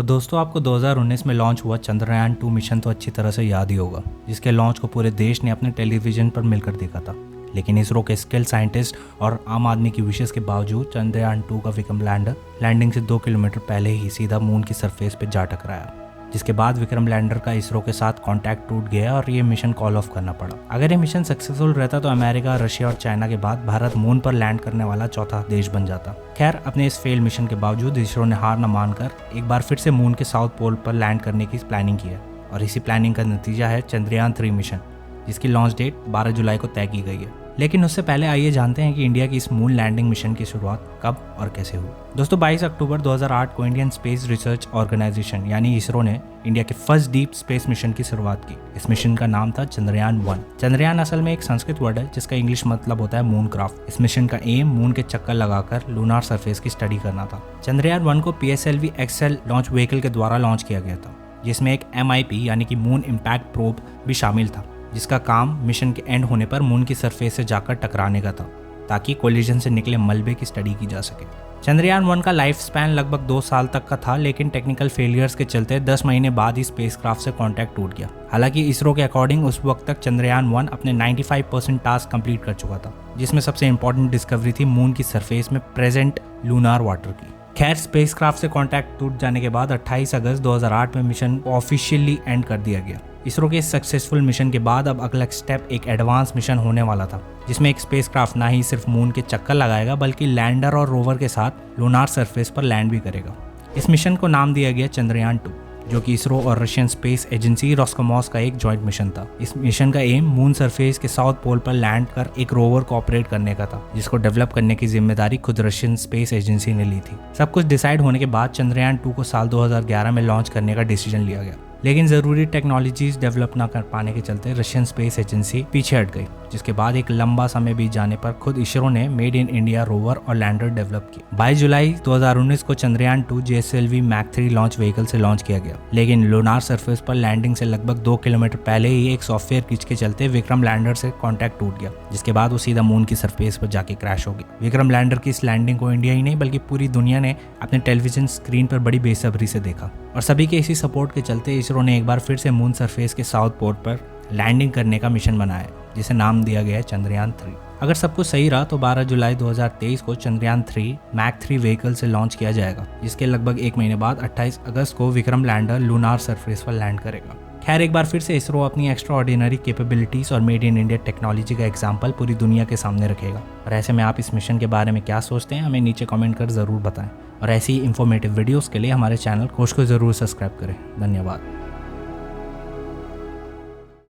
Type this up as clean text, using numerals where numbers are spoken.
तो दोस्तों आपको 2019 में लॉन्च हुआ चंद्रयान 2 मिशन तो अच्छी तरह से याद ही होगा, जिसके लॉन्च को पूरे देश ने अपने टेलीविजन पर मिलकर देखा था। लेकिन इसरो के स्किल साइंटिस्ट और आम आदमी की विशेष के बावजूद चंद्रयान 2 का विक्रम लैंडर लैंडिंग से 2 किलोमीटर पहले ही सीधा मून की सरफेस पे जा टकराया, जिसके बाद विक्रम लैंडर का इसरो के साथ कांटेक्ट टूट गया और ये मिशन कॉल ऑफ करना पड़ा। अगर ये मिशन सक्सेसफुल रहता तो अमेरिका, रशिया और चाइना के बाद भारत मून पर लैंड करने वाला चौथा देश बन जाता। खैर, अपने इस फेल मिशन के बावजूद इसरो ने हार न मानकर एक बार फिर से मून के साउथ पोल पर लैंड करने की प्लानिंग की है और इसी प्लानिंग का नतीजा है चंद्रयान 3 मिशन, जिसकी लॉन्च डेट 12 जुलाई को तय की गई है। लेकिन उससे पहले आइए जानते हैं कि इंडिया की इस मून लैंडिंग मिशन की शुरुआत कब और कैसे हुई। दोस्तों 22 अक्टूबर 2008 को इंडियन स्पेस रिसर्च ऑर्गेनाइजेशन यानी इसरो ने इंडिया के फर्स्ट डीप स्पेस मिशन की शुरुआत की। इस मिशन का नाम था चंद्रयान 1। चंद्रयान असल में एक संस्कृत वर्ड है जिसका इंग्लिश मतलब होता है मून क्राफ्ट। इस मिशन का एम मून के चक्कर लगाकर लूनार सरफेस की स्टडी करना था। चंद्रयान 1 को PSLV XL लॉन्च व्हीकल के द्वारा लॉन्च किया गया था, जिसमें एक MIP यानी कि मून इम्पैक्ट प्रोब भी शामिल था, जिसका काम मिशन के एंड होने पर मून की सरफेस से जाकर टकराने का था ताकि कोलिजन से निकले मलबे की स्टडी की जा सके। चंद्रयान 1 का लाइफ स्पैन लगभग 2 साल तक का था, लेकिन टेक्निकल फेलियर्स के चलते 10 महीने बाद ही स्पेसक्राफ्ट से कांटेक्ट टूट गया। हालांकि इसरो के अकॉर्डिंग उस वक्त तक चंद्रयान 1 अपने 95% टास्क कंप्लीट कर चुका था, जिसमें सबसे इंपॉर्टेंट डिस्कवरी थी मून की सरफेस में प्रेजेंट लूनार वाटर की। खैर, स्पेसक्राफ्ट से कांटेक्ट टूट जाने के बाद 28 अगस्त 2008 में मिशन को ऑफिशियली एंड कर दिया गया। इसरो के सक्सेसफुल मिशन के बाद अब अगला स्टेप एक एडवांस मिशन होने वाला था, जिसमें एक स्पेसक्राफ्ट ना ही सिर्फ मून के चक्कर लगाएगा बल्कि लैंडर और रोवर के साथ लूनार सरफेस पर लैंड भी करेगा। इस मिशन को नाम दिया गया चंद्रयान 2, जो कि इसरो और रशियन स्पेस एजेंसी रोस्कोमोस का एक जॉइंट मिशन था। इस मिशन का एम मून सरफेस के साउथ पोल पर लैंड कर एक रोवर को ऑपरेट करने का था, जिसको डेवलप करने की जिम्मेदारी खुद रशियन स्पेस एजेंसी ने ली थी। सब कुछ डिसाइड होने के बाद चंद्रयान 2 को साल 2011 में लॉन्च करने का डिसीजन लिया गया, लेकिन ज़रूरी टेक्नोलॉजीज डेवलप ना कर पाने के चलते रशियन स्पेस एजेंसी पीछे हट गई, जिसके बाद एक लंबा समय बीत जाने पर खुद इसरो ने मेड इन इंडिया रोवर और लैंडर डेवलप किया। 22 जुलाई 2019 को Chandrayaan 2 JSLV Mach 3 launch vehicle से लॉन्च किया गया, लेकिन लूनार सरफेस पर लैंडिंग से लगभग 2 किलोमीटर पहले ही एक सॉफ्टवेयर ग्लिच के चलते विक्रम लैंडर से कॉन्टैक्ट टूट गया, जिसके बाद वो सीधा मून की सरफेस पर जाके क्रैश हो गया। विक्रम लैंडर की इस लैंडिंग को इंडिया ही नहीं बल्कि पूरी दुनिया ने अपने टेलीविजन स्क्रीन पर बड़ी बेसब्री से देखा और सभी के इसी सपोर्ट के चलते इसरो ने एक बार फिर से मून सरफेस के साउथ पोल पर लैंडिंग करने का मिशन बनाया, जिसे नाम दिया गया है चंद्रयान 3। अगर सब कुछ सही रहा तो 12 जुलाई 2023 को चंद्रयान 3 Mach 3 व्हीकल से लॉन्च किया जाएगा, जिसके लगभग 1 महीने बाद 28 अगस्त को विक्रम लैंडर लूनार सरफेस पर लैंड करेगा। खैर, एक बार फिर से इसरो अपनी एक्स्ट्रा ऑर्डिनरी कैपेबिलिटीज और मेड इन इंडिया टेक्नोलॉजी का एग्जाम्पल पूरी दुनिया के सामने रखेगा। और ऐसे में आप इस मिशन के बारे में क्या सोचते हैं, हमें नीचे कमेंट कर ज़रूर बताएं। और ऐसी ही इंफॉर्मेटिव वीडियोस के लिए हमारे चैनल कोश को ज़रूर सब्सक्राइब करें। धन्यवाद।